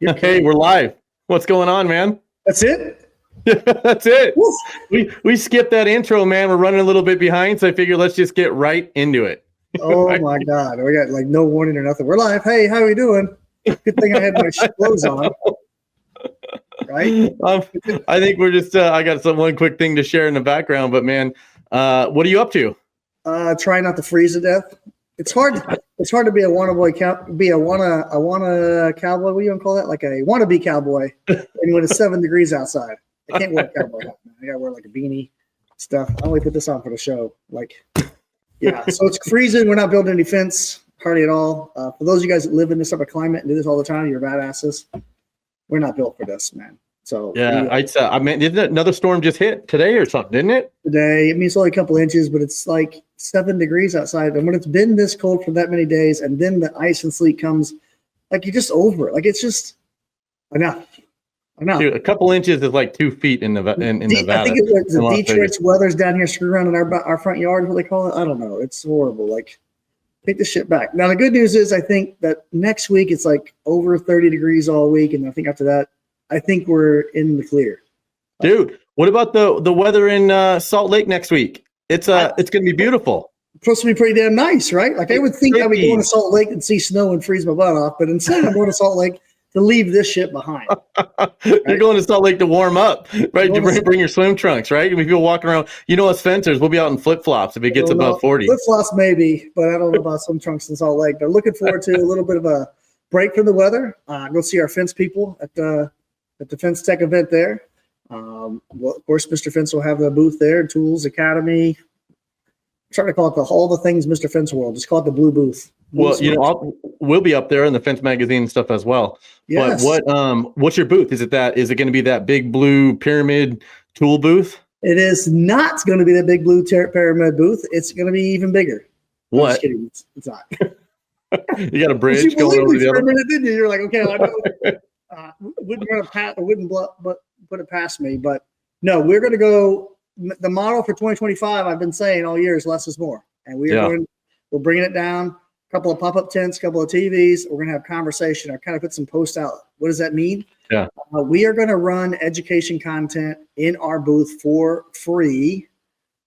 Hey, we're live. What's going on, man? That's it? That's it. Woo. We skipped that intro, man. We're running a little bit behind, so I figure let's just get right into it. Oh my God. We got like no warning or nothing. We're live. Hey, how are we doing? Good thing I had my clothes on. Right? I think we're just I got one quick thing to share in the background, but man, what are you up to? Try not to freeze to death. It's hard to be a wannabe cowboy. What do you want to call that? Like a wannabe cowboy. And when it's 7 degrees outside. I can't wear a cowboy hat, man. I gotta wear like a beanie stuff. I only put this on for the show. Yeah. So it's freezing. We're not building any fence, hardly at all. For those of you guys that live in this type of climate and do this all the time, you're badasses. We're not built for this, man. So yeah, I mean, didn't another storm just hit today or something? Didn't it? Today, I mean, it's only a couple inches, but it's like 7 degrees outside. And when it's been this cold for that many days, and then the ice and sleet comes, like you're just over it. Like it's just enough. Dude, a couple inches is like 2 feet in Nevada. I think it's the Detroit's weather's down here screwing around in our front yard, what they call it. I don't know. It's horrible. Like, take the shit back. Now, the good news is I think that next week it's like over 30 degrees all week. And I think after that, I think we're in the clear. Dude, what about the weather in Salt Lake next week? It's going to be beautiful. Supposed to be pretty damn nice, right? Like I would think I would go to Salt Lake and see snow and freeze my butt off, but instead I'm going to Salt Lake to leave this shit behind. You're going to Salt Lake to warm up, right? You bring your swim trunks, right? I mean, people walking around, us fencers, we'll be out in flip-flops if it gets above 40. Flip-flops maybe, but I don't know about swim trunks in Salt Lake. But looking forward to a little bit of a break from the weather. Go see our fence people at the Fence Tech event there. Well, of course, Mr. Fence will have the booth there, Tools Academy. I'm trying to call it all the things Mr. Fence World. Just call it the Blue Booth. Well, we'll be up there in the Fence magazine and stuff as well. Yes. But what's your booth? Is it going to be that big blue pyramid tool booth? It is not going to be that big blue pyramid booth. It's going to be even bigger. What? I'm just kidding. It's not. You got a bridge going over the other. Didn't you? You're like, okay, I know. Wouldn't put it past me, but no, we're going to go. The model for 2025, I've been saying all year, is less is more, and we're bringing it down. A couple of pop-up tents, a couple of TVs. We're going to have conversation. I kind of put some posts out. What does that mean? Yeah, we are going to run education content in our booth for free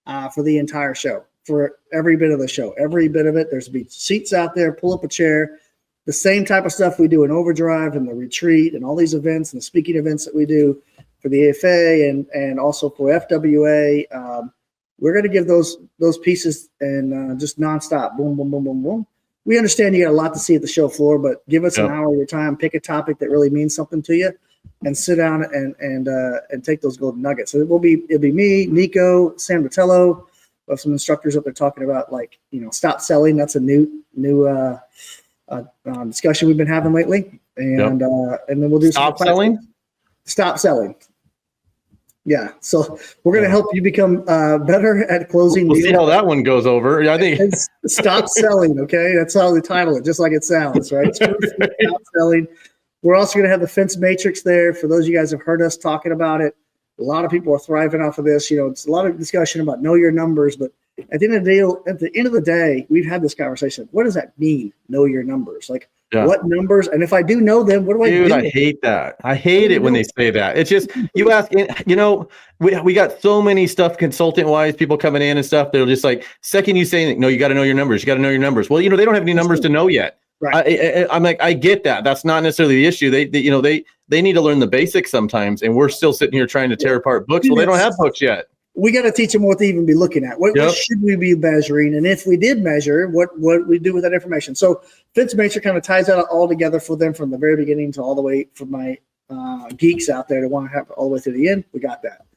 for the entire show, for every bit of the show, every bit of it. There's be seats out there. Pull up a chair. The same type of stuff we do in Overdrive and the retreat and all these events and the speaking events that we do for the AFA and also for FWA. We're going to give those pieces and just nonstop. Boom, boom, boom, boom, boom. We understand you got a lot to see at the show floor, but give us an hour of your time, pick a topic that really means something to you, and sit down and take those golden nuggets. So it'll be me, Nico, Sam Vitello. We have some instructors up there talking about stop selling. That's a new discussion we've been having lately, and then we'll do stop selling. Stop selling. Yeah, so we're going to help you become better at closing. We'll see how that one goes over. I think stop selling. Okay, that's how we title it, just like it sounds, right? Stop selling. We're also going to have the Fence Matrix there. For those of you guys who have heard us talking about it, a lot of people are thriving off of this. It's a lot of discussion about know your numbers, but at the end of the day, we've had this conversation. What does that mean? Know your numbers. Like what numbers? And if I do know them, what do I do? Dude, I hate that. I hate it when they say that. It's just, you ask, we got so many stuff consultant wise, people coming in and stuff. They're just like, second you say, no, you got to know your numbers. You got to know your numbers. Well, they don't have any numbers to know yet. Right. I'm like, I get that. That's not necessarily the issue. They need to learn the basics sometimes. And we're still sitting here trying to tear apart books. Well, they don't have books yet. We got to teach them what to even be looking at. What should we be measuring? And if we did measure, what we do with that information? So Fence Matrix kind of ties that all together for them from the very beginning to all the way for my geeks out there that want to have all the way to the end. We got that.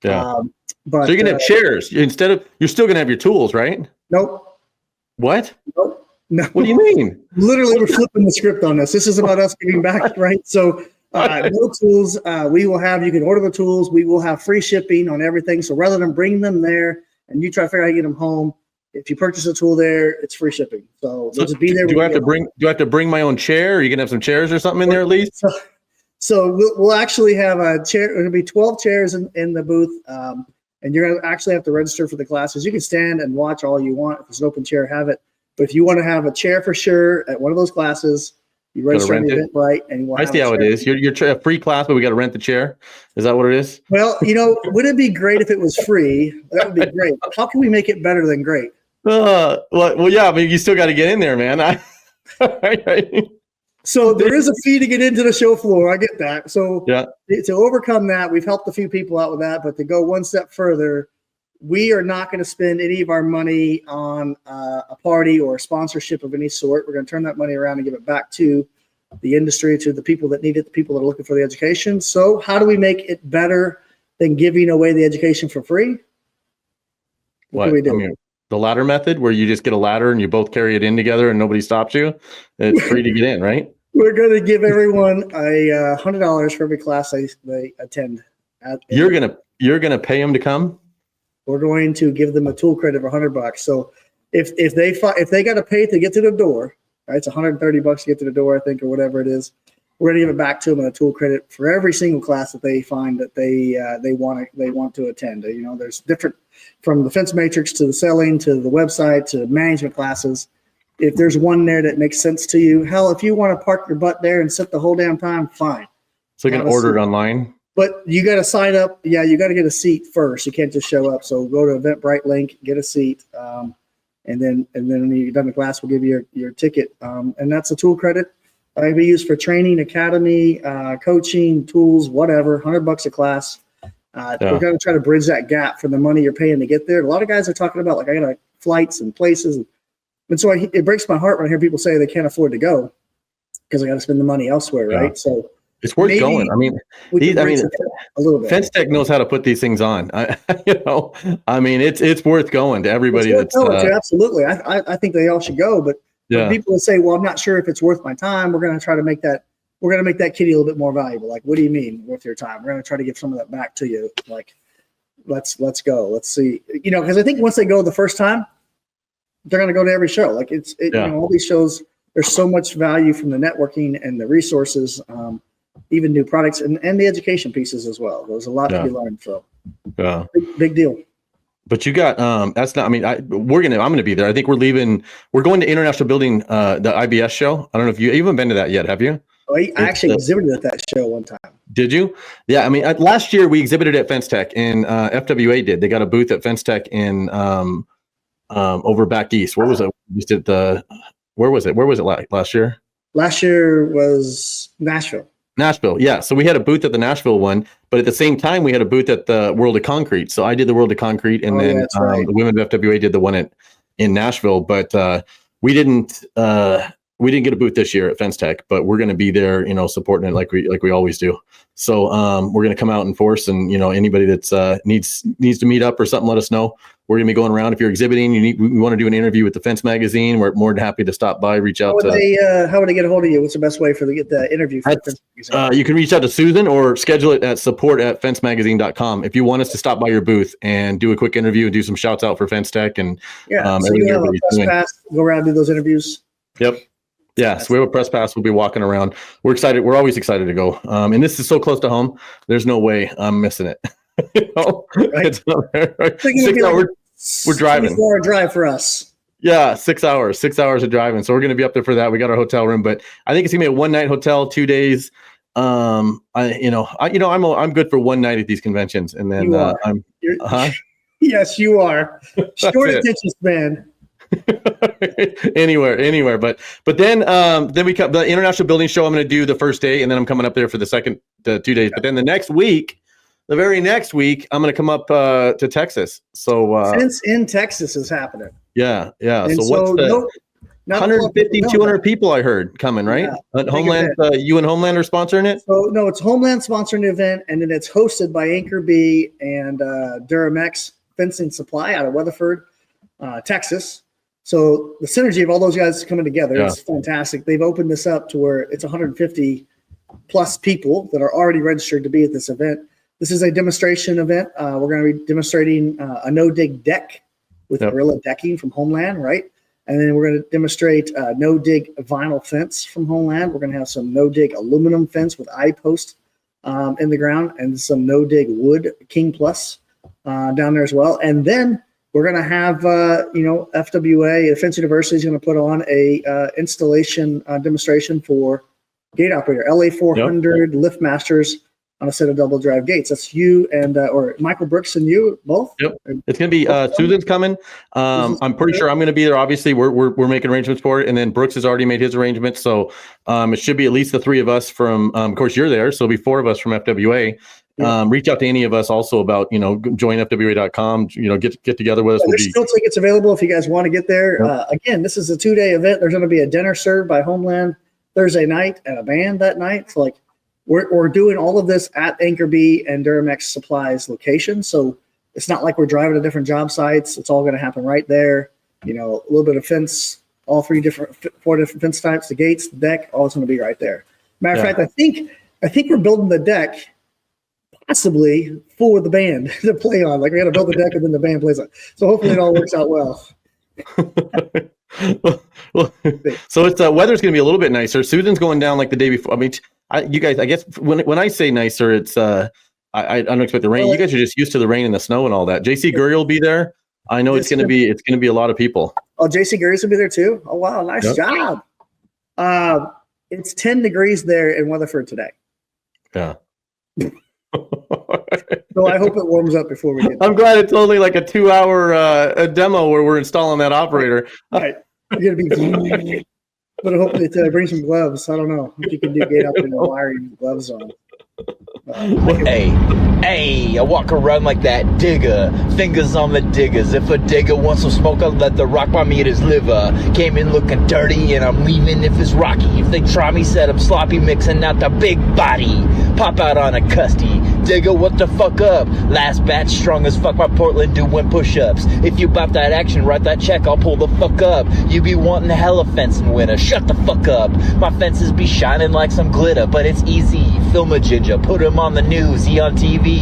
Yeah. But so you're going to have chairs you're still going to have your tools, right? Nope. What? Nope. No. What do you mean? Literally, we're flipping the script on this. This is about us giving back, right? So no tools. We will have, you can order the tools. We will have free shipping on everything. So rather than bring them there and you try to figure out how to get them home, if you purchase a tool there, it's free shipping. So just be there. Do I have to bring my own chair? Are you going to have some chairs or something in there at least? So we'll actually have a chair. There'll be 12 chairs in the booth. And you're going to actually have to register for the classes. You can stand and watch all you want. If it's an open chair, have it. But if you want to have a chair for sure at one of those classes, You Gotta register on rent the it. Eventbrite, and we'll I have see a how it chair. is. You're a free class, but we got to rent the chair. Is that what it is? Well, would it be great if it was free? That would be great. How can we make it better than great? Well, yeah, but you still got to get in there, man. So there is a fee to get into the show floor. I get that. So Yeah. to overcome that, we've helped a few people out with that. But to go one step further, we are not going to spend any of our money on a party or a sponsorship of any sort. We're going to turn that money around and give it back to the industry, to the people that need it, the people that are looking for the education. So how do we make it better than giving away the education for free? What can we do? I mean, the ladder method, where you just get a ladder and you both carry it in together and nobody stops you. It's free to get in, right? We're going to give everyone a $100 for every class they attend. You're gonna pay them to come. We're going to give them a tool credit of $100. So if they got to pay to get to the door, right? It's $130 to get to the door, I think, or whatever it is. We're going to give it back to them in a tool credit for every single class that they find that they want to attend. There's different, from the fence matrix to the selling to the website to management classes. If there's one there that makes sense to you, hell, if you want to park your butt there and sit the whole damn time, fine. So you can order it online. But you got to sign up. Yeah, you got to get a seat first. You can't just show up. So go to Eventbrite link, get a seat, and then when you're done the class, we'll give you your ticket. And that's a tool credit. It can be used for training, academy, coaching, tools, whatever. $100 a class. We're going to try to bridge that gap for the money you're paying to get there. A lot of guys are talking about, like, I got flights and places, and so it breaks my heart when I hear people say they can't afford to go because I got to spend the money elsewhere, right? So it's worth going. I mean, a little bit. Fence Tech knows how to put these things on. It's worth going to everybody. Absolutely. I think they all should go. But people will say, "Well, I'm not sure if it's worth my time." We're going to try to make that. We're going to make that kitty a little bit more valuable. Like, what do you mean worth your time? We're going to try to give some of that back to you. Like, let's go. Let's see. Because I think once they go the first time, they're going to go to every show. Like all these shows. There's so much value from the networking and the resources. Even new products and the education pieces as well. There's a lot to be learned. So big deal. But you got that's not. I mean, I'm gonna be there. I think we're leaving. We're going to International Building, the IBS show. I don't know if you haven't been to that yet. Have you? Oh, I actually exhibited at that show one time. Did you? Yeah. I mean, last year we exhibited at Fence Tech, and FWA did. They got a booth at Fence Tech in over back east. Where was it? Where was it last year? Last year was Nashville. Yeah. So we had a booth at the Nashville one, but at the same time we had a booth at the World of Concrete. So I did the World of Concrete, and then the women of FWA did the one in Nashville. But we didn't get a booth this year at Fence Tech, but we're going to be there, supporting it like we always do. So we're going to come out in force, and anybody that's needs to meet up or something, let us know. We're going to be going around. If you're exhibiting, we want to do an interview with the Fence Magazine. We're more than happy to stop by, reach out. How would they get a hold of you? What's the best way to get the interview for the Fence Magazine? You can reach out to Susan or schedule it at support@fencemagazine.com. If you want us to stop by your booth and do a quick interview and do some shouts out for Fence Tech and so you have a press pass, go around and do those interviews. Yep. Yeah, so we have a press pass. We'll be walking around. We're excited. We're always excited to go. And this is so close to home. There's no way I'm missing it. Right? Right? 6 hours. We're driving. 4-hour drive for us. Yeah, 6 hours. 6 hours of driving. So we're going to be up there for that. We got our hotel room, but I think it's gonna be a one-night hotel, 2 days. I'm good for one night at these conventions, and then Yes, you are. Short attention span. anywhere but then we come the International Building Show. I'm going to do the first day, and then I'm coming up there for the second 2 days. But then the very next week I'm going to come up to Texas. So Fence in Texas is happening. Yeah. And so what's the 150 200 people I heard coming, right? Homeland, you and Homeland are sponsoring it. So no, it's Homeland sponsoring the event, and then it's hosted by Anchor B and Duramex Fencing Supply out of Weatherford, Texas. So the synergy of all those guys coming together is fantastic. They've opened this up to where it's 150 plus people that are already registered to be at this event. This is a demonstration event. We're going to be demonstrating a no-dig deck with Gorilla Decking from Homeland, right? And then we're going to demonstrate no-dig vinyl fence from Homeland. We're going to have some no-dig aluminum fence with I-post in the ground, and some no-dig wood King Plus down there as well. And then we're going to have, FWA, Fence University is going to put on a installation demonstration for gate operator, LA 400 lift masters on a set of double drive gates. That's you and or Michael Brooks and you both. Yep. It's going to be Susan's coming. I'm pretty sure I'm going to be there. Obviously, we're making arrangements for it, and then Brooks has already made his arrangements. So it should be at least the three of us from. Of course, you're there, so it'll be four of us from FWA. Reach out to any of us also about join FWA.com. Get together with us. There's still tickets available if you guys want to get there. Yep. Again, this is a 2-day event. There's going to be a dinner served by Homeland Thursday night and a band that night. So we're doing all of this at Anchor B and Duramex Supplies location. So it's not like we're driving to different job sites. It's all going to happen right there. A little bit of fence, four different fence types, the gates, the deck, all it's going to be right there. Matter of fact, I think we're building the deck possibly for the band to play on. Like we got to build the deck and then the band plays on. So hopefully it all works out well. well, so it's weather's going to be a little bit nicer. Susan's going down like the day before. I mean, you guys, I guess when I say nicer, it's I don't expect the rain. You guys are just used to the rain and the snow and all that. JC Gurry will be there. I know it's going to be a lot of people. Oh, JC Gurry's will be there too. Oh wow, nice job. It's 10 degrees there in Weatherford today. Yeah. So I hope it warms up before we get there. I'm glad it's only like a 2-hour demo where we're installing that operator. Right. You're gonna be but hopefully bring some gloves. I don't know if you can do gate up and wiring gloves on. Hey, I walk around like that digger, fingers on the diggers. If a digger wants some smoke, I'll let the rock by me at his liver. Came in looking dirty and I'm leaving if it's rocky. If they try me, said I'm sloppy, mixing out the big body. Pop out on a custy. Digger, what the fuck up? Last batch strong as fuck, my Portland doing push-ups. If you bop that action, write that check, I'll pull the fuck up. You be wanting hella fencing winter, shut the fuck up. My fences be shining like some glitter, but it's easy. Film a ginger, put him on the news, he on TV.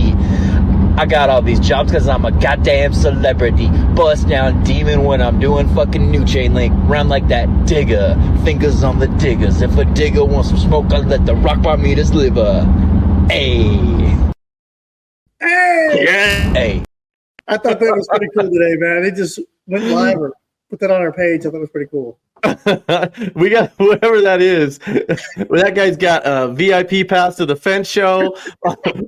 I got all these jobs cause I'm a goddamn celebrity. Bust down demon when I'm doing fucking new chain link. Round like that digger, fingers on the diggers. If a digger wants some smoke, I'll let the rock by me his liver. Hey. Yeah. Hey. I thought that was pretty cool today, man. It just went live or put that on our page. I thought it was pretty cool. We got whoever that is. That guy's got a VIP pass to the fence show.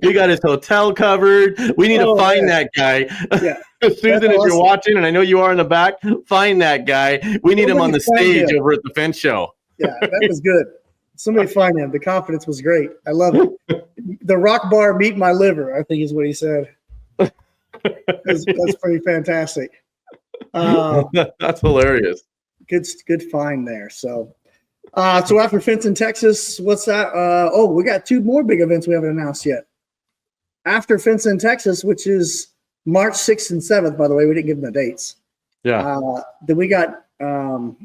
We got his hotel covered. We need to find that guy. Yeah. Susan, if you're watching, and I know you are in the back, find that guy. We need him on the stage over at the fence show. Yeah, that was good. Somebody find him. The confidence was great. I love it. The rock bar meet my liver, I think is what he said. That's pretty fantastic. That's hilarious. Good find there. So after Fenton, Texas, what's that? We got 2 more big events we haven't announced yet. After Fenton, Texas, which is March 6th and 7th, by the way, we didn't give them the dates. Yeah. Then we got Fence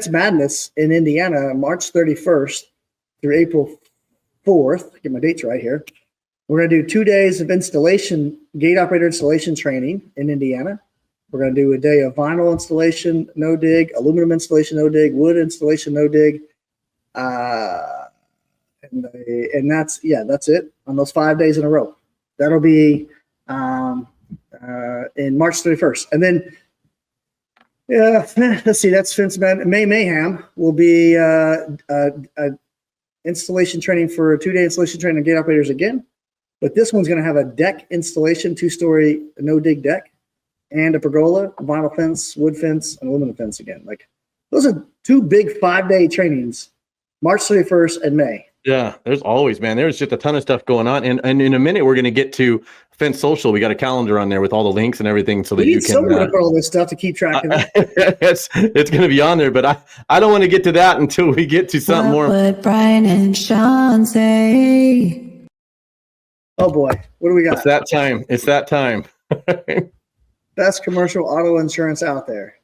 Madness in Indiana, March 31st through April 4th. Get my dates right here. We're going to do 2 days of gate operator installation training in Indiana. We're going to do a day of vinyl installation, no dig, aluminum installation, no dig, wood installation, no dig. And that's it on those 5 days in a row. That'll be in March 31st. And then, let's see, that's Fence May Mayhem will be installation training for a 2-day installation training of gate operators again. But this one's going to have a deck installation, 2-story no dig deck, and a pergola, vinyl fence, wood fence, and aluminum fence again. Like those are 2 big 5-day trainings, March 31st and May. Yeah, there's just a ton of stuff going on. And in a minute, we're going to get to Fence Social. We got a calendar on there with all the links and everything so that you can. Someone to put all this stuff to keep track of it. It's going to be on there, but I don't want to get to that until we get to something more. What would Brian and Sean say? Oh boy, what do we got? It's that time. Best commercial auto insurance out there.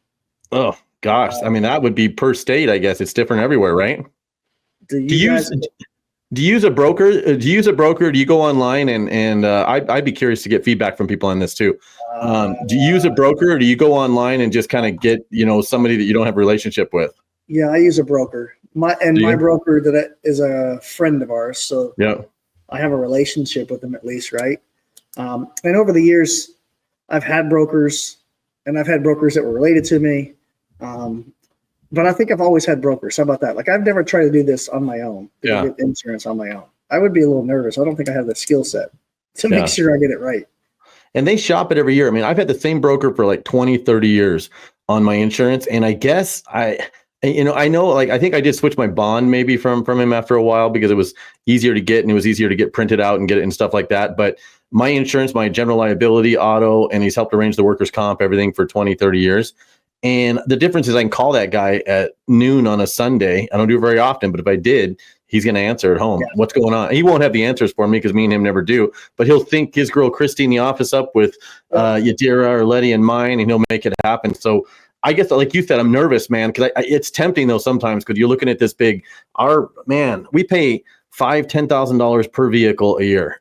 Oh gosh, I mean that would be per state. I guess it's different everywhere, right? Do you use a broker? Do you go online and I'd be curious to get feedback from people on this too. Do you use a broker, or do you go online and just kind of get somebody that you don't have a relationship with? Yeah, I use a broker. My broker is a friend of ours, so yeah, I have a relationship with him at least, right? And over the years, I've had brokers, and I've had brokers that were related to me. But I think I've always had brokers. How about that? Like I've never tried to do this on my own, to get insurance on my own. I would be a little nervous. I don't think I have the skill set to make sure I get it right. And they shop it every year. I mean, I've had the same broker for like 20, 30 years on my insurance. And I guess I know, like, I think I did switch my bond maybe from him after a while because it was easier to get and it was easier to get printed out and get it and stuff like that. But my insurance, my general liability, auto, and he's helped arrange the workers' comp, everything for 20, 30 years. And the difference is I can call that guy at noon on a Sunday. I don't do it very often, but if I did, he's going to answer at home. Yeah. What's going on? He won't have the answers for me because me and him never do, but he'll sync his girl Christy in the office up with Yadira or Letty and mine, and he'll make it happen. So I guess, like you said, I'm nervous, man, because it's tempting though sometimes because you're looking at this big. We pay $5,000-$10,000 per vehicle a year.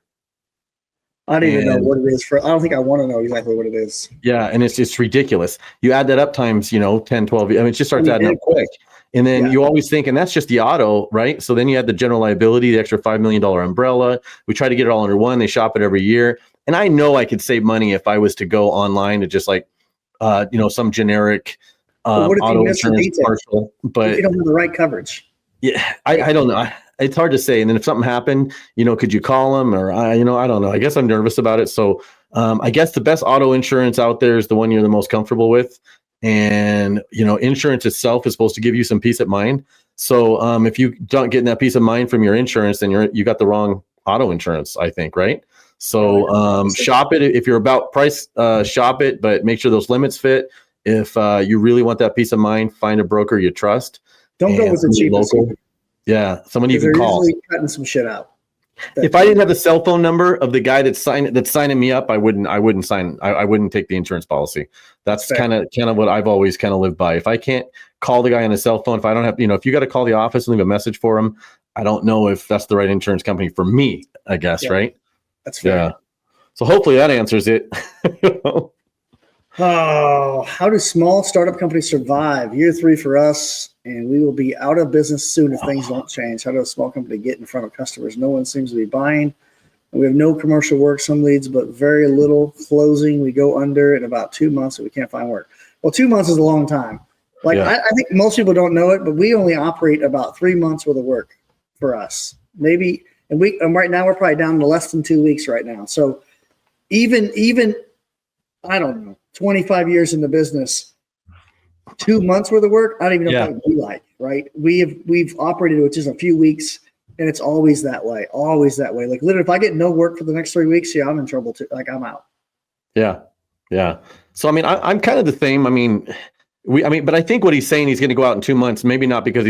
I don't even know what it is I don't think I want to know exactly what it is. Yeah, and it's just ridiculous. You add that up times, 10, 12. I mean, it just starts adding up quick. And then you always think, and that's just the auto, right? So then you add the general liability, the extra $5 million umbrella. We try to get it all under one. They shop it every year. And I know I could save money if I was to go online to just like, some generic auto insurance partial. But if you don't have the right coverage. Yeah, I don't know. It's hard to say. And then if something happened, could you call them or I don't know. I guess I'm nervous about it. So I guess the best auto insurance out there is the one you're the most comfortable with. And, insurance itself is supposed to give you some peace of mind. So if you don't get that peace of mind from your insurance, then you got the wrong auto insurance, I think. Right. So shop it. If you're about price, shop it, but make sure those limits fit. If you really want that peace of mind, find a broker you trust. Don't go with the cheapest. Yeah, someone you can call. Usually cutting some shit out. If I didn't have the cell phone number of the guy that's signing me up, I wouldn't sign. I wouldn't take the insurance policy. That's kind of what I've always kind of lived by. If I can't call the guy on a cell phone, if I don't have, if you got to call the office and leave a message for him, I don't know if that's the right insurance company for me. I guess right. That's fair. Yeah. So hopefully that answers it. Oh, how do small startup companies survive? Year 3 for us, and we will be out of business soon if things don't change. How does a small company get in front of customers? No one seems to be buying. We have no commercial work, some leads, but very little closing. We go under in about 2 months and we can't find work. Well, 2 months is a long time. I think most people don't know it, but we only operate about 3 months worth of work for us. Maybe, and right now we're probably down to less than 2 weeks right now. So even I don't know, 25 years in the business, 2 months worth of work, I don't even know what it would be like, right? We've operated with just a few weeks, and it's always that way. Like literally, if I get no work for the next 3 weeks, I'm in trouble too. Like I'm out. Yeah. So I mean, I'm kind of the same. But I think what he's saying, he's going to go out in 2 months, maybe not because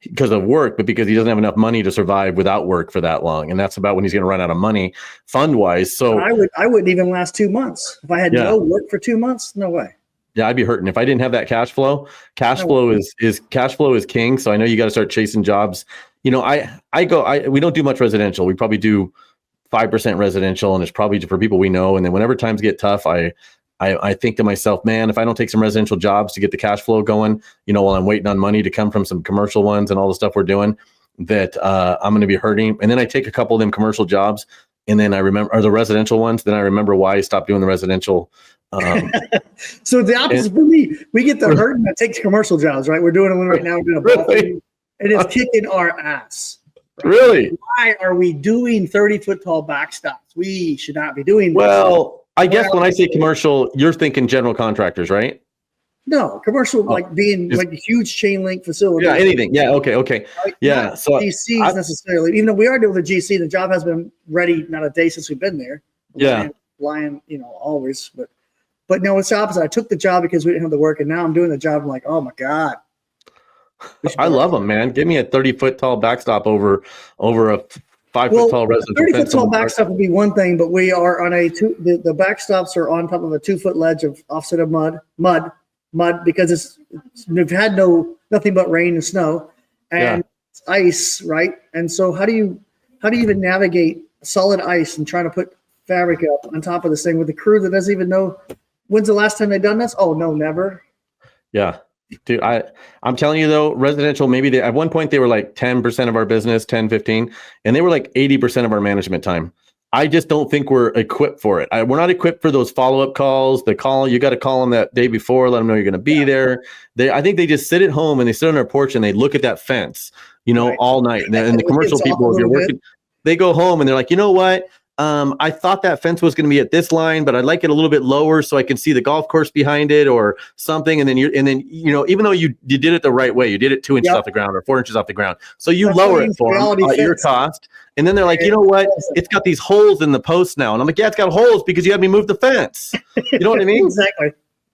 because of work, but because he doesn't have enough money to survive without work for that long. And that's about when he's going to run out of money fund wise. So I wouldn't even last 2 months. If I had no work for 2 months, no way. Yeah, I'd be hurting if I didn't have that cash flow. Cash flow is king. So I know you got to start chasing jobs. We don't do much residential. We probably do 5% residential, and it's probably for people we know. And then whenever times get tough, I think to myself, man, if I don't take some residential jobs to get the cash flow going, while I'm waiting on money to come from some commercial ones and all the stuff we're doing, that I'm going to be hurting. And then I take a couple of them commercial jobs, and then I remember, or the residential ones, then I remember why I stopped doing the residential. So the opposite for me, we get the hurt and I take the commercial jobs, right? We're doing one right now. We're doing and it's kicking our ass. Right? Really? Why are we doing 30-foot tall backstops? We should not be doing that. Well, I guess when I say commercial, you're thinking general contractors, right? No, commercial, like being like a huge chain link facility. Yeah, anything. Yeah, okay. Like, yeah, so GCs necessarily, even though we are doing the GC, the job has been ready not a day since we've been there. Lying, always. But no, it's the opposite. I took the job because we didn't have the work, and now I'm doing the job. I'm like, oh my God. I love them, man. Give me a 30-foot tall backstop over a 5-foot tall residential 30-foot tall backstop would be one thing, but we are on the backstops are on top of a 2-foot ledge of offset of mud because we've had nothing but rain and snow and it's ice, right? And so how do you even navigate solid ice and trying to put fabric up on top of this thing with a crew that doesn't even know when's the last time they've done this? Oh no, never. Yeah. Dude, I'm telling you though, residential, maybe at one point they were like 10% of our business, 10, 15, and they were like 80% of our management time. I just don't think we're equipped for it. We're not equipped for those follow-up calls. The call, you got to call them that day before, let them know you're going to be there. I think they just sit at home and they sit on their porch and they look at that fence, all night. And the commercial people, if you're working, they go home and they're like, you know what? I thought that fence was going to be at this line, but I'd like it a little bit lower so I can see the golf course behind it or something. And then even though you did it the right way, you did it 2 inches off the ground or 4 inches off the ground. So you lower it for them at your cost. And then they're like, you know what? It's got these holes in the post now. And I'm like, yeah, it's got holes because you had me move the fence. You know what I mean? Exactly.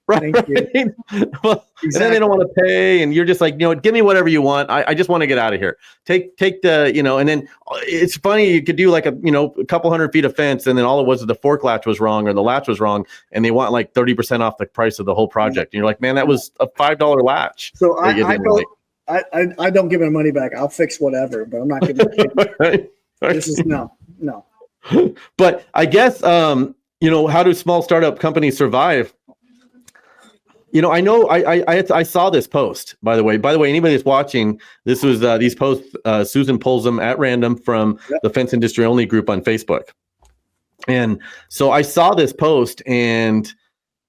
Right. Well, exactly. And then they don't want to pay, and you're just like, give me whatever you want. I just want to get out of here. Take the, and then it's funny, you could do like a couple 100 feet of fence, and then all it was the fork latch was wrong or the latch was wrong, and they want like 30% off the price of the whole project. And you're like, man, that was a $5 latch. So I don't give my money back. I'll fix whatever, but I'm not giving it. Right. This is no. But I guess how do small startup companies survive? I know I saw this post, by the way, anybody that's watching, this was these posts, Susan pulls them at random from the Fence Industry Only group on Facebook. And so I saw this post, and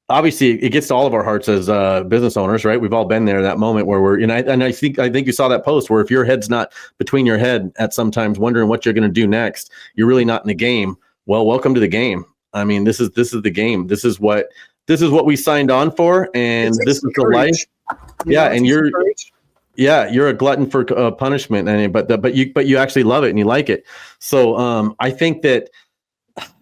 obviously it gets to all of our hearts as business owners, right? We've all been there, that moment where we're, I think you saw that post where if your head's not between your head at sometimes wondering what you're going to do next, you're really not in the game. Well, welcome to the game. I mean, this is the game. This is what we signed on for, and this is the life. And you're a glutton for punishment, and but you actually love it and you like it. So I think that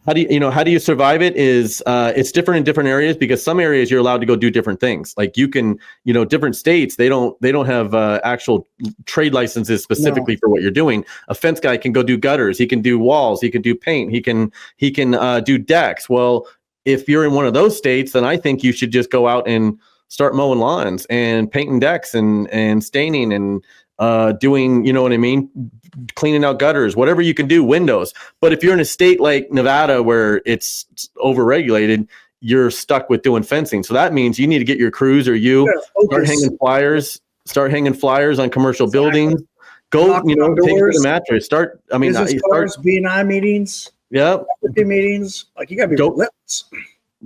how do you survive it is it's different in different areas, because some areas you're allowed to go do different things. Like you can, different states, they don't have actual trade licenses specifically for what you're doing. A fence guy can go do gutters, he can do walls, he can do paint, he can do decks. Well, if you're in one of those states, then I think you should just go out and start mowing lawns and painting decks and staining and doing, cleaning out gutters, whatever you can do, windows. But if you're in a state like Nevada where it's overregulated, you're stuck with doing fencing. So that means you need to get your crews, or start hanging flyers on commercial buildings. Go, take the mattress. Start B&I meetings. Yeah. Meetings. Like you gotta be relentless.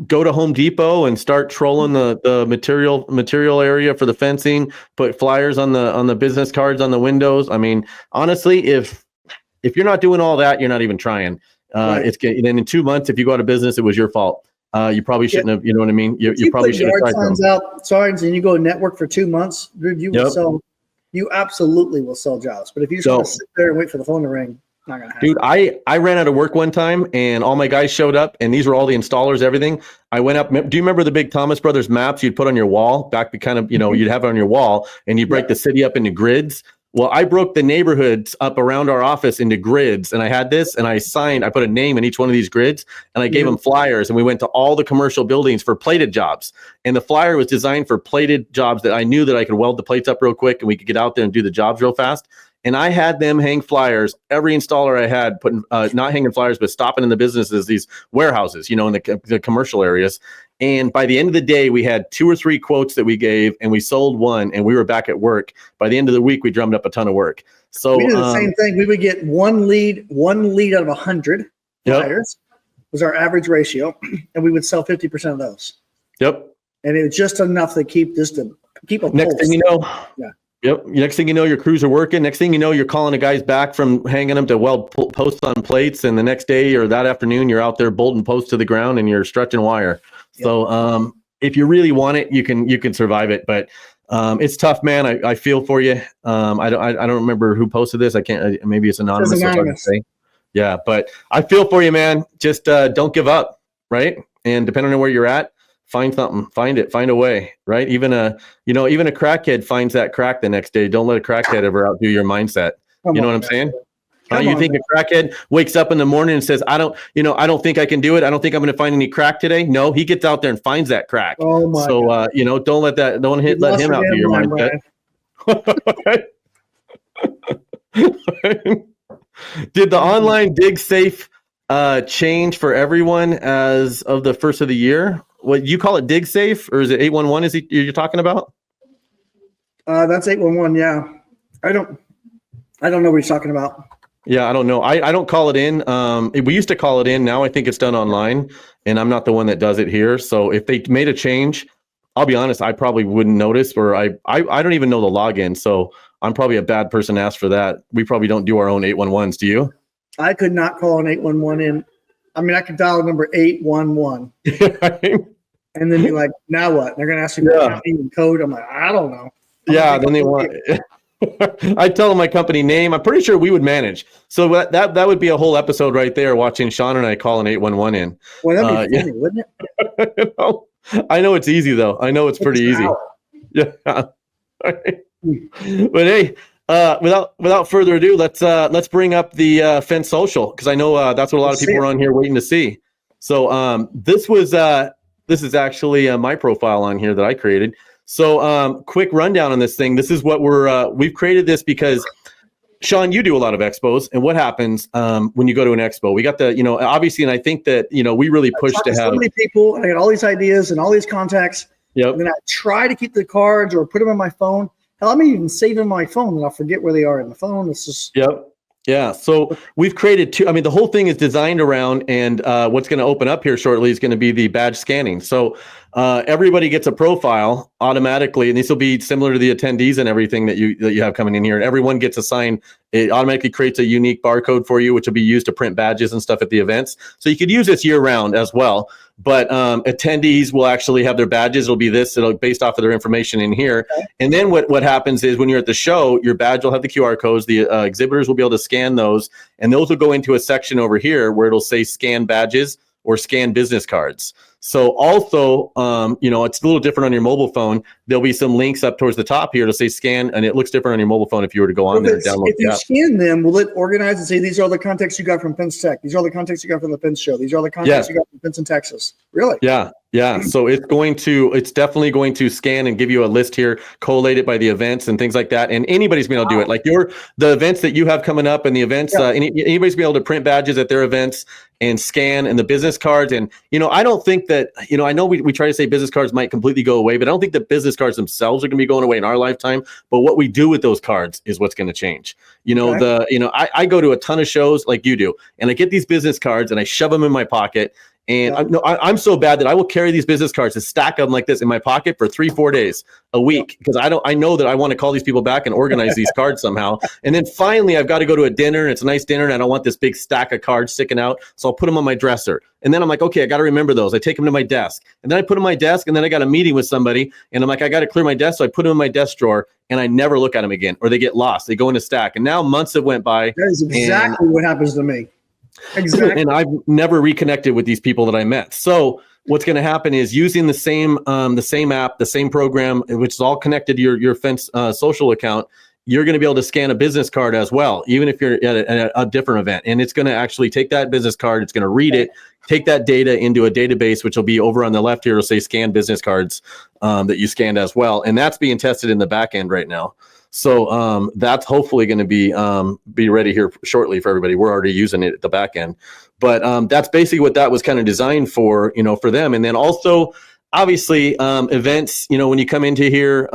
Go to Home Depot and start trolling the material area for the fencing. Put flyers on the business cards on the windows. I mean, honestly, if you're not doing all that, you're not even trying. Right. Then in 2 months, if you go out of business, it was your fault. You probably shouldn't have. You know what I mean? You probably should have tried signs out signs, and you go network for 2 months, dude. You will sell. You absolutely will sell jobs. But if you just sit there and wait for the phone to ring, not gonna happen. Dude, I ran out of work one time, and all my guys showed up, and these were all the installers, everything. I went up. Do you remember the big Thomas Brothers maps you'd put on your wall back? You'd have it on your wall, and you break the city up into grids. Well, I broke the neighborhoods up around our office into grids, and I had this, and I put a name in each one of these grids, and I gave them flyers, and we went to all the commercial buildings for plated jobs. And the flyer was designed for plated jobs that I knew that I could weld the plates up real quick, and we could get out there and do the jobs real fast. And I had them hang flyers. Every installer I had putting, not hanging flyers, but stopping in the businesses, these warehouses, in the commercial areas. And by the end of the day, we had 2 or 3 quotes that we gave, and we sold one, and we were back at work. By the end of the week, we drummed up a ton of work. So we did the same thing. We would get one lead out of 100 flyers was our average ratio, and we would sell 50% of those. Yep. And it was just enough to keep a next pulse. thing you know. Yeah. Yep. Next thing you know, your crews are working. Next thing you know, you're calling the guys back from hanging them to weld posts on plates. And the next day or that afternoon, you're out there bolting posts to the ground and you're stretching wire. Yep. So if you really want it, you can survive it. But it's tough, man. I feel for you. I don't remember who posted this. I can't. Maybe it's anonymous. Yeah, but I feel for you, man. Just don't give up, right? And depending on where you're at, find something, find a way, right? Even a crackhead finds that crack the next day. Don't let a crackhead ever outdo your mindset. What I'm saying? You think a crackhead wakes up in the morning and says, I don't think I can do it. I don't think I'm going to find any crack today. No, he gets out there and finds that crack. Oh my God. Don't let him outdo your mindset. Did the online dig safe change for everyone as of the first of the year? What you call it, dig safe, or is it 811? You're talking about? That's 811. Yeah, I don't know what you're talking about. Yeah, I don't know. I don't call it in. We used to call it in. Now I think it's done online, and I'm not the one that does it here. So if they made a change, I'll be honest, I probably wouldn't notice, or I don't even know the login. So I'm probably a bad person to ask for that. We probably don't do our own 811s. Do you? I could not call an 811 in. I mean, I could dial number 811 and then be like, now what? They're going to ask me for county and code. I'm like, I don't know. Yeah, then they want. I tell them my company name. I'm pretty sure we would manage. So that would be a whole episode right there. Watching Sean and I call an 811 in. Well, that'd be funny, wouldn't it? I know it's easy though. I know it's pretty easy. Yeah. But hey, without further ado, let's bring up the Fence Social, because I know that's what a lot of people are on here waiting to see. So this is actually my profile on here that I created. So quick rundown on this thing. This is what we've created this because, Sean, you do a lot of expos, and what happens when you go to an expo? We got obviously, and I think that, we really push to have so many people, and I got all these ideas and all these contacts. Yep. And then I try to keep the cards or put them on my phone. Hell, I may even save them on my phone, and I'll forget where they are in the phone. It's just Yeah. So we've created two. I mean, the whole thing is designed around, and what's going to open up here shortly is going to be the badge scanning. So everybody gets a profile automatically, and this will be similar to the attendees and everything that you have coming in here. And everyone gets assigned. It automatically creates a unique barcode for you, which will be used to print badges and stuff at the events. So you could use this year round as well. But attendees will actually have their badges. It'll be based off of their information in here. Okay. And then what happens is when you're at the show, your badge will have the QR codes. The exhibitors will be able to scan those, and those will go into a section over here where it'll say scan badges or scan business cards. So also, it's a little different on your mobile phone. There'll be some links up towards the top here to say scan, and it looks different on your mobile phone if you were to go on there and download If you scan them, will it organize and say, these are the contacts you got from Fence Tech? These are the contacts you got from the Fence Show. These are the contacts you got from Fence in Texas. Really? Yeah. Yeah. So it's definitely going to scan and give you a list here, collate it by the events and things like that. And anybody's been able to do it. Like the events that you have coming up and the events, anybody's been able to print badges at their events and scan, and the business cards. And, I don't think that, I know we try to say business cards might completely go away, but I don't think the business cards themselves are going to be going away in our lifetime. But what we do with those cards is what's going to change. I go to a ton of shows like you do, and I get these business cards and I shove them in my pocket. And I'm so bad that I will carry these business cards and stack them like this in my pocket for 3-4 days a week, because I know that I want to call these people back and organize these cards somehow. And then finally, I've got to go to a dinner, and it's a nice dinner, and I don't want this big stack of cards sticking out. So I'll put them on my dresser. And then I'm like, okay, I got to remember those. I take them to my desk, and then I put them on my desk, and then I got a meeting with somebody, and I'm like, I got to clear my desk. So I put them in my desk drawer, and I never look at them again, or they get lost. They go in a stack. And now months have went by. That is exactly what happens to me. Exactly. And I've never reconnected with these people that I met. So what's going to happen is, using the same app, the same program, which is all connected to your Fence social account, you're going to be able to scan a business card as well, even if you're at a different event. And it's going to actually take that business card, it's going to read it, take that data into a database, which will be over on the left here. It'll say scan business cards that you scanned as well. And that's being tested in the back end right now. So that's hopefully going to be ready here shortly for everybody. We're already using it at the back end, but that's basically what that was kind of designed for, for them. And then also, obviously, events. When you come into here,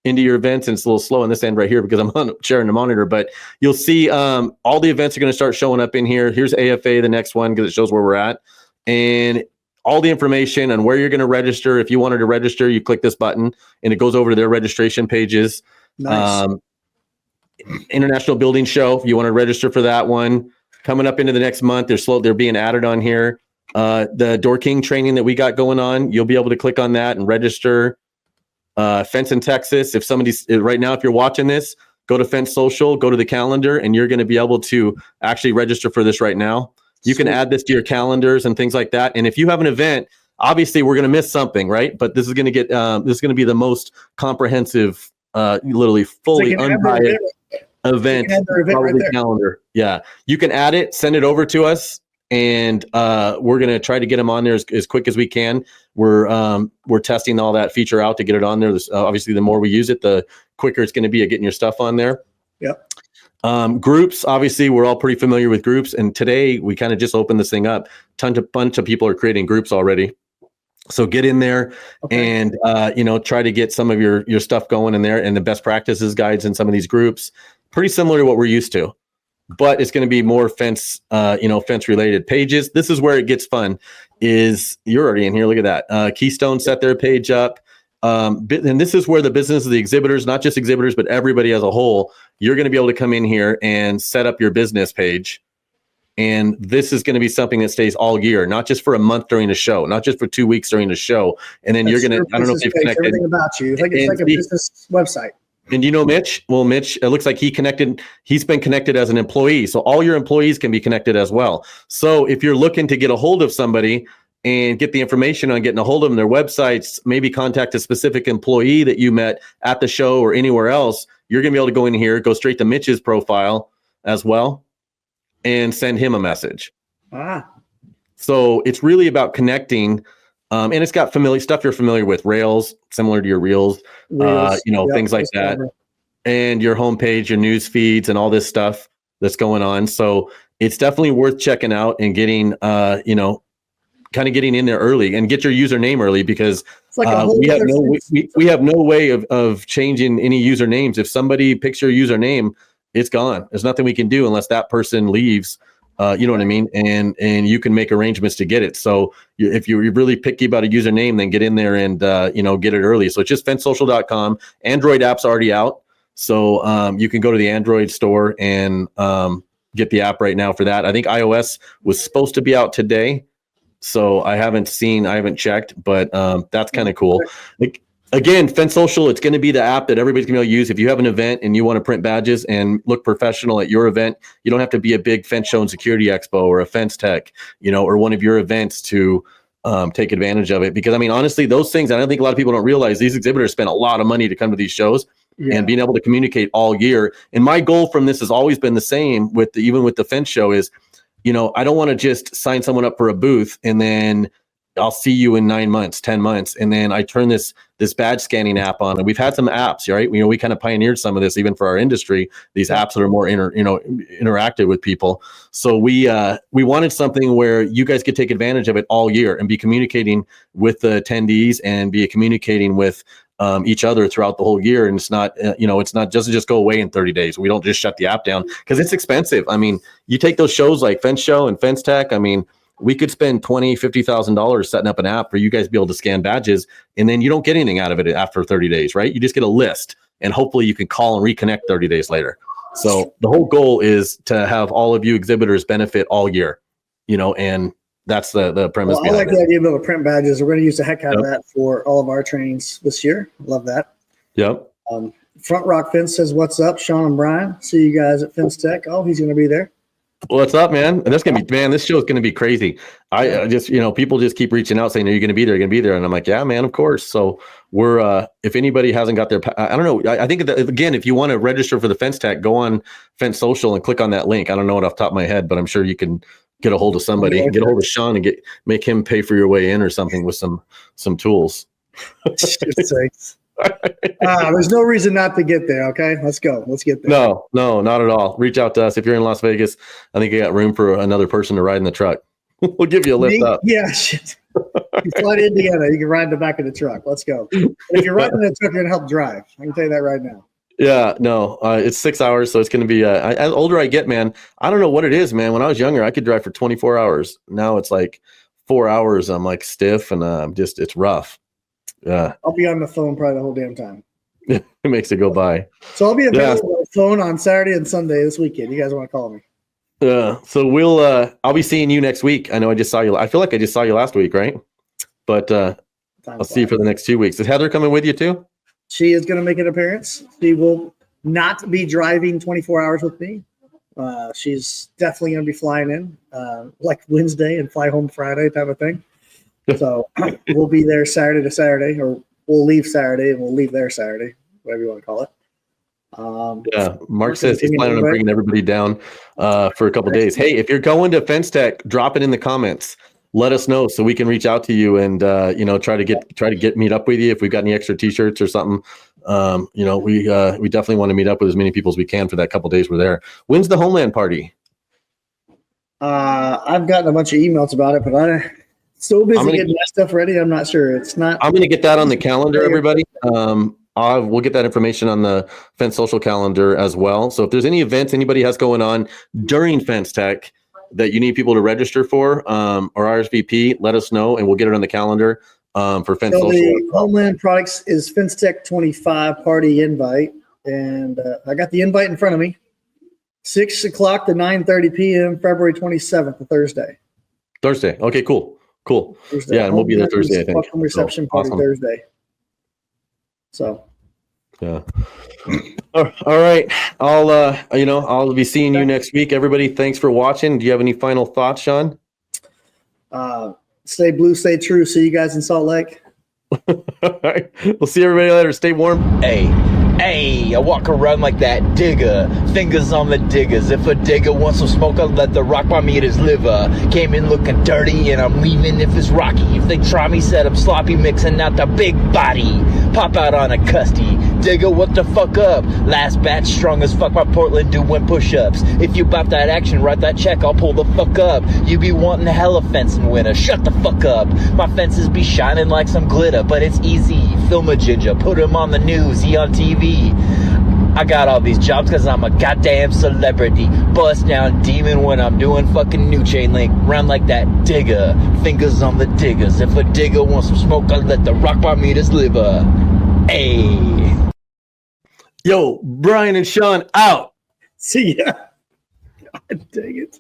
into your events, and it's a little slow on this end right here because I'm sharing the monitor, but you'll see all the events are going to start showing up in here. Here's AFA, the next one, because it shows where we're at, and all the information on where you're going to register. If you wanted to register, you click this button, and it goes over to their registration pages. Nice. International Building Show, if you want to register for that one, coming up into the next month, they're being added on here. The Door King training that we got going on, you'll be able to click on that and register. Fence in Texas, if right now, if you're watching this, go to Fence Social, go to the calendar, and you're going to be able to actually register for this right now. You can add this to your calendars and things like that. And if you have an event, obviously we're going to miss something, right? But this is going to be the most comprehensive, literally fully unbiased event right calendar. Yeah, you can add it, send it over to us, and we're going to try to get them on there as quick as we can. We're testing all that feature out to get it on there. Obviously, the more we use it, the quicker it's going to be at getting your stuff on there. Yep. Groups, obviously, we're all pretty familiar with groups, and today we kind of just opened this thing up. Bunch of people are creating groups already. So get in there and, try to get some of your stuff going in there, and the best practices guides in some of these groups, pretty similar to what we're used to. but it's going to be more fence, fence related pages. This is where it gets fun. Is you're already in here? Look at that. Keystone set their page up. And this is where the business of the exhibitors, not just exhibitors, but everybody as a whole, you're going to be able to come in here and set up your business page. And this is going to be something that stays all year, not just for a month during the show, not just for 2 weeks during the show. And then you're going to, I don't know if they've connected. Everything about you. It's like a business website. And you know Mitch? Well, Mitch, it looks like he's been connected as an employee. So all your employees can be connected as well. So if you're looking to get a hold of somebody and get the information on getting a hold of them, their websites, maybe contact a specific employee that you met at the show or anywhere else, you're going to be able to go in here, go straight to Mitch's profile as well, and send him a message. So it's really about connecting. And it's got familiar stuff you're familiar with, Rails, similar to your Reels, things like that. And your homepage, your news feeds, and all this stuff that's going on. So it's definitely worth checking out and getting, kind of getting in there early and get your username early, because we have no way of changing any usernames. If somebody picks your username, it's gone. There's nothing we can do unless that person leaves. You know what I mean? And you can make arrangements to get it. So if you're really picky about a username, then get in there and, get it early. So it's just fentsocial.com. Android app's already out. So you can go to the Android store and get the app right now for that. I think iOS was supposed to be out today. So I haven't checked, but that's kind of cool. Again, Fence Social, it's going to be the app that everybody's going to be able to use. If you have an event and you want to print badges and look professional at your event, you don't have to be a big Fence Show and Security Expo or a Fence Tech, or one of your events to take advantage of it. Because, honestly, those things, I don't think a lot of people don't realize, these exhibitors spend a lot of money to come to these shows and being able to communicate all year. And my goal from this has always been the same even with the Fence Show is, I don't want to just sign someone up for a booth and then I'll see you in 9 months, 10 months. And then I turn this badge scanning app on, and we've had some apps, right? We kind of pioneered some of this even for our industry, these apps that are more interactive with people. So we wanted something where you guys could take advantage of it all year and be communicating with the attendees and be communicating with each other throughout the whole year. And it's not, doesn't just go away in 30 days. We don't just shut the app down because it's expensive. You take those shows like Fence Show and Fence Tech, we could spend $20,000-$50,000 setting up an app for you guys to be able to scan badges, and then you don't get anything out of it after 30 days, right? You just get a list, and hopefully you can call and reconnect 30 days later. So the whole goal is to have all of you exhibitors benefit all year, and that's the premise. Well, I like the idea of able to print badges. We're going to use the heck out of that for all of our trainings this year. Love that. Yep. Front Rock Fence says, "What's up, Sean and Brian? See you guys at Fence Tech." Oh, he's going to be there. Well, what's up, man? And that's gonna be, this show is gonna be crazy. I just, people just keep reaching out saying, "Are you gonna be there? You're gonna be there?" And I'm like, "Yeah, man, of course." So we're, if anybody hasn't got their, I don't know. I think that, again, if you want to register for the Fence Tech, go on Fence Social and click on that link. I don't know it off the top of my head, but I'm sure you can get a hold of somebody, get a hold of Sean, and make him pay for your way in or something with some tools. There's no reason not to get there. Okay, let's go. Let's get there. No, not at all. Reach out to us if you're in Las Vegas. I think you got room for another person to ride in the truck. We'll give you a lift up. Yeah, shit. You fly to Indiana, you can ride in the back of the truck. Let's go. And if you're riding in the truck, you're gonna help drive. I can tell you that right now. Yeah, no, it's 6 hours, so it's gonna be. As older I get, man, I don't know what it is, man. When I was younger, I could drive for 24 hours. Now it's like 4 hours. I'm like stiff, and it's rough. Yeah, I'll be on the phone probably the whole damn time. It makes it go by. So I'll be available on the phone on Saturday and Sunday this weekend. You guys want to call me? So I'll be seeing you next week. I know I just saw you. I feel like I just saw you last week, right? But I'll see you for the next 2 weeks. Is Heather coming with you too? She is going to make an appearance. She will not be driving 24 hours with me. She's definitely going to be flying in like Wednesday and fly home Friday type of thing. So we'll be there Saturday to Saturday, or we'll leave Saturday and we'll leave there Saturday, whatever you want to call it. Mark says he's planning on bringing everybody down for a couple of days. Hey, if you're going to Fence Tech, drop it in the comments. Let us know so we can reach out to you and try to meet up with you if we've got any extra T-shirts or something. We definitely want to meet up with as many people as we can for that couple of days we're there. When's the Homeland party? I've gotten a bunch of emails about it, but I'm so busy getting that stuff ready. I'm not sure. I'm going to get that on the calendar, everybody. we'll get that information on the Fence Social calendar as well. So if there's any events anybody has going on during Fence Tech that you need people to register for or RSVP, let us know and we'll get it on the calendar for Fence So Social. the Homeland Products is Fence Tech 25 party invite. And I got the invite in front of me. 6 o'clock to 9:30 p.m. February 27th, a Thursday. Thursday. Okay, cool. Thursday. Yeah, and we'll be there Thursday, I think. Welcome reception party awesome. Thursday. So. Yeah. All right. I'll be seeing you next week. Everybody, thanks for watching. Do you have any final thoughts, Sean? Stay blue, stay true. See you guys in Salt Lake. All right. We'll see everybody later. Stay warm. Hey, I walk around like that digger, fingers on the diggers. If a digger wants some smoke, I'll let the rock by me at his liver. Came in looking dirty and I'm leaving if it's rocky. If they try me, set up sloppy, mixing out the big body. Pop out on a custy. Digger, what the fuck up? Last batch strong as fuck, my Portland doing push-ups. If you bop that action, write that check, I'll pull the fuck up. You be wanting hella fencing winter, shut the fuck up. My fences be shining like some glitter, but it's easy. Film a ginger, put him on the news, he on TV. I got all these jobs cause I'm a goddamn celebrity. Bust down demon when I'm doing fucking new chain link. Round like that digger, fingers on the diggers. If a digger wants some smoke, I'll let the rock by me his liver. Hey. Yo, Brian and Sean out. See ya. God dang it.